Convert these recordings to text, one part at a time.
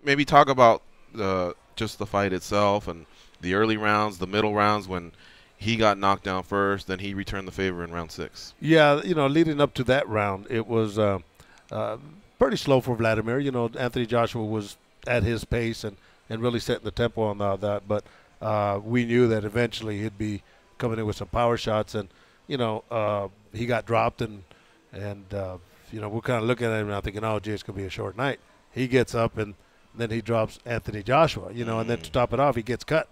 maybe talk about just the fight itself and the early rounds, the middle rounds when he got knocked down first, then he returned the favor in round 6. Yeah, leading up to that round, it was uh, pretty slow for Vladimir. Anthony Joshua was at his pace and really setting the tempo on all that. But we knew that eventually he'd be coming in with some power shots, and he got dropped, and we're kind of looking at him and I'm thinking, oh, gee, it's gonna be a short night. He gets up and then he drops Anthony Joshua, and then to top it off, he gets cut.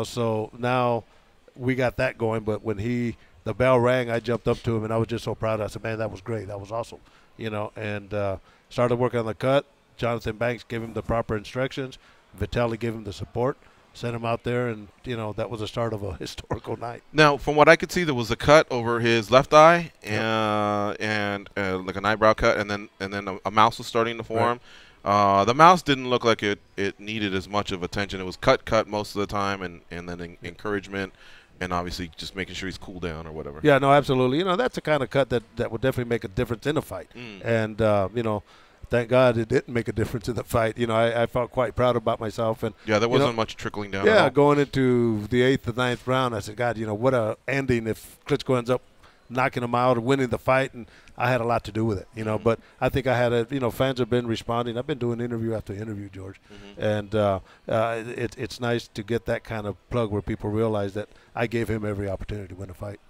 So now we got that going. But when the bell rang, I jumped up to him and I was just so proud. I said, man, that was great. That was awesome. And started working on the cut. Jonathan Banks gave him the proper instructions. Vitaly gave him the support, sent him out there, and that was the start of a historical night. Now, from what I could see, there was a cut over his left eye, Yep. and like an eyebrow cut, and then a mouse was starting to form. Right. The mouse didn't look like it needed as much of attention. It was cut most of the time, and then encouragement, and obviously just making sure he's cooled down or whatever. Yeah, no, absolutely. That's the kind of cut that would definitely make a difference in a fight. And thank God it didn't make a difference in the fight. I felt quite proud about myself. And yeah, there wasn't much trickling down. Yeah, at all. going into the 8th or 9th round, I said, God, what a ending if Klitschko ends up knocking him out or winning the fight, and I had a lot to do with it, But I think I had fans have been responding. I've been doing interview after interview, George, and it's nice to get that kind of plug where people realize that I gave him every opportunity to win a fight.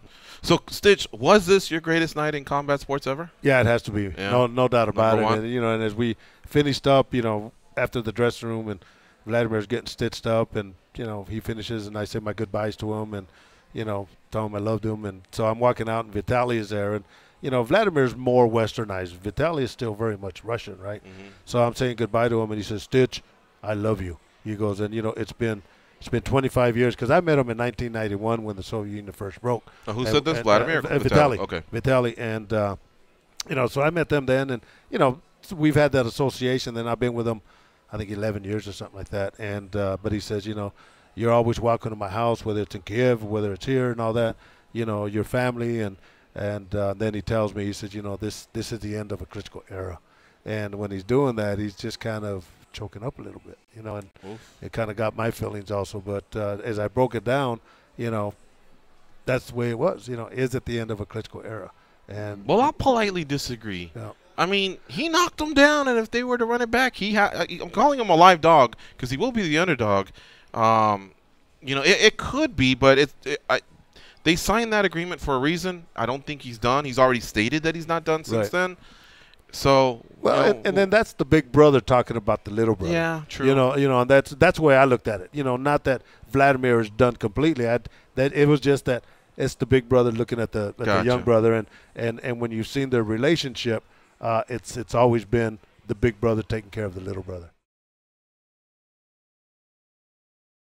So, Stitch, was this your greatest night in combat sports ever? Yeah, it has to be. Yeah. No doubt about Number it. one. And as we finished up, after the dressing room, and Vladimir's getting stitched up, and he finishes, and I say my goodbyes to him, and tell him I loved him, and so I'm walking out, and Vitaly is there, and Vladimir's more westernized. Vitaly is still very much Russian, right? So I'm saying goodbye to him, and he says, Stitch, I love you. He goes, and it's been 25 years, because I met him in 1991 when the Soviet Union first broke. Who said this, Vladimir? Or Vitaly. Okay. Vitaly, and so I met them then, and we've had that association. Then I've been with them, I think 11 years or something like that. And but he says, you're always welcome to my house, whether it's in Kiev, whether it's here, and all that. Your family, and then he tells me, he says, this is the end of a Klitschko era. And when he's doing that, he's just kind of choking up a little bit, and Oof. it kind of got my feelings also. But as I broke it down, that's the way it was. Is it the end of a Klitschko era? And Well, I'll politely disagree. yeah. I mean, he knocked him down, and if they were to run it back, I'm calling him a live dog because he will be the underdog. It could be, but they signed that agreement for a reason. I don't think he's done. He's already stated that he's not done since Right. then. So Well, and then that's the big brother talking about the little brother. yeah, true. And that's the way I looked at it. Not that Vladimir is done completely. That it was just that it's the big brother looking at the Gotcha. young brother, and when you've seen their relationship, it's always been the big brother taking care of the little brother.